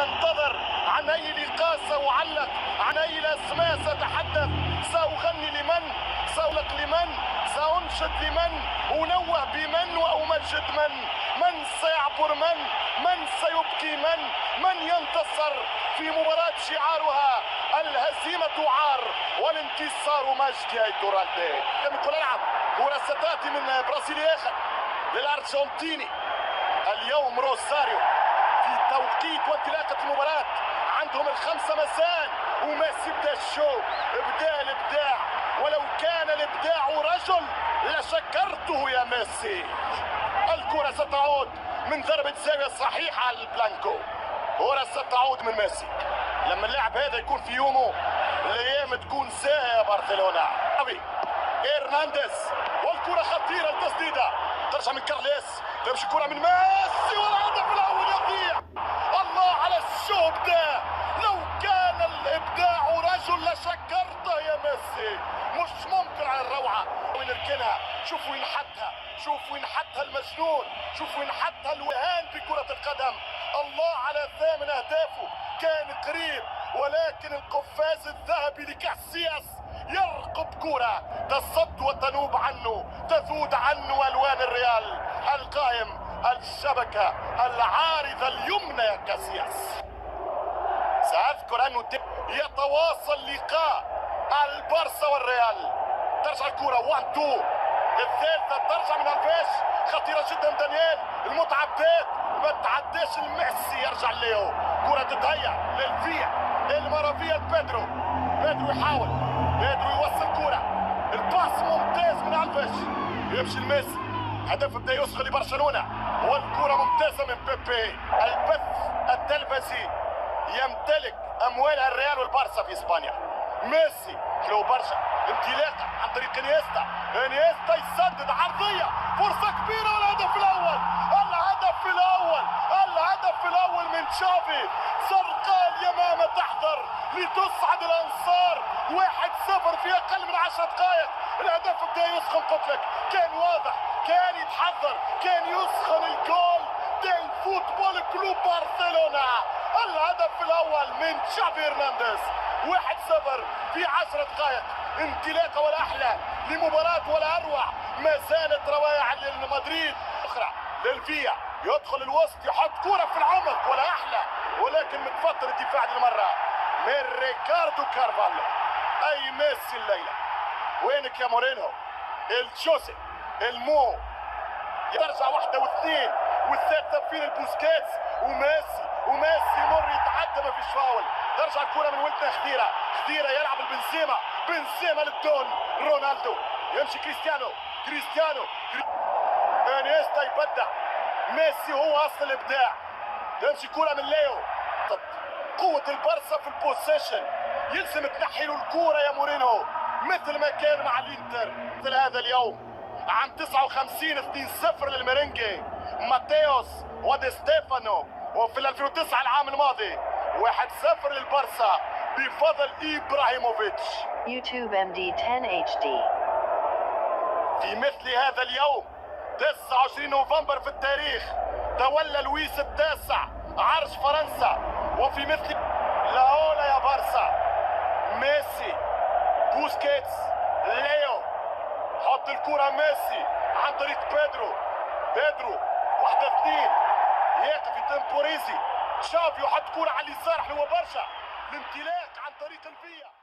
سننتظر عن أي لقاء سأعلق، عن أي الأسماء سأتحدث، سأغني لمن، سألق لمن، سأنشد لمن، أنوه بمن وأمجد من سيعبر من سيبكي من ينتصر في مباراة شعارها الهزيمة عار والانتصار مجد يا ايتورالدي. يقول العب كرة ستأتي من برازيلي آخر للأرجنتيني اليوم روساريو في توقيت وانطلاقة المباراة عندهم 5 مساء وميسي بدا الشو، بدا الابداع، ولو كان الابداع رجل لشكرته يا ميسي. الكرة ستعود من ضربة زاوية صحيحة على البلانكو، كرة ستعود من ميسي. لما اللاعب هذا يكون في يومه الايام تكون ساهية يا برشلونة. إرنانديز والكرة خطيرة التسديدة، ترجع من كارليس، تمشي كرة من ميسي والهدف الأول يضيع. الله على الشوب ده، لو كان الإبداع رجل لشكرته يا ميسي. مش ممكن على الروعة، وين ركنها، شوف وين حطها، شوف وين حطها المجنون، شوف وين حطها الوهان في كرة القدم. الله على ثامن أهدافه، كان قريب، ولكن القفاز الذهبي لكاسياس يرقب كرة تصد وتنوب عنه، تذود عنه ألوان الريال القائم، الشبكة العارضة اليمنى يا كاسياس. سأذكر أنه يتواصل لقاء البارسا والريال. ترجع الكرة 1-2، الثالثة ترجع من الفيش، خطيرة جدا دانيال، المتعة بدات، ما تعداش الميسي، يرجع ليو، كرة تتهيأ للفيع المرافية بيدرو يحاول، بيدرو يوصل كرة، الباس ممتاز من الفيش، يمشي الميسي، هدف بدا يسخن لبرشلونة، والكرة ممتازة من بيبي. البث التلفزي يمتلك أموال الريال والبارسا في إسبانيا. ميسي حلو برشا، انطلاقة عن طريق انيستا يسدد عرضية، فرصة كبيرة والهدف الأول، الهدف الأول من تشافي. زرقاء اليمامة تحضر لتصعد الأنصار 1-0 في أقل من 10 دقائق. الهدف بدا يسخن، قلت لك كان واضح، كان يتحضر، كان يسخن الجول ديل فوتبول كلوب برشلونة. الهدف الأول من تشافي إرنانديز، 1-0 في 10 دقائق. انطلاقة ولا أحلى لمباراة ولا أروع، ما زالت روايع لمدريد أخرى للفيا، يدخل الوسط يحط كرة في العمق ولا أحلى، ولكن متفطر الدفاع للمرة من ريكاردو كارفالو. أي ميسي الليلة، وينك يا مورينو؟ الجوزي المو يرجع 1 و2 والثالثة فين البوسكيتس وميسي يمر يتعدى، ما فيش فاول. ترجع الكرة من ولدنا خديرة يلعب بنزيما للدون، رونالدو يمشي كريستيانو انيستا يبدع، ميسي هو اصل الابداع. تمشي كرة من ليو، قوة البارسا في البوسيشن، يلزم تنحي له الكرة يا مورينو مثل ما كان مع الانتر. مثل هذا اليوم عام 59 2-0 للميرينجي ماتيوس ودي ستيفانو، وفي 2009 العام الماضي 1-0 للبارسا بفضل إبراهيموفيتش. YouTube MD 10 HD. في مثل هذا اليوم 29 نوفمبر في التاريخ تولى لويس التاسع عرش فرنسا، وفي مثل لاولا يا بارسا، ميسي، بوسكيتس، ليو، حط الكرة ميسي عن طريق بيدرو 1-2، يقف يتمبوريزي، تشافي يحط كرة على اليسار حلوة برشا، الانطلاق عن طريق الفيا.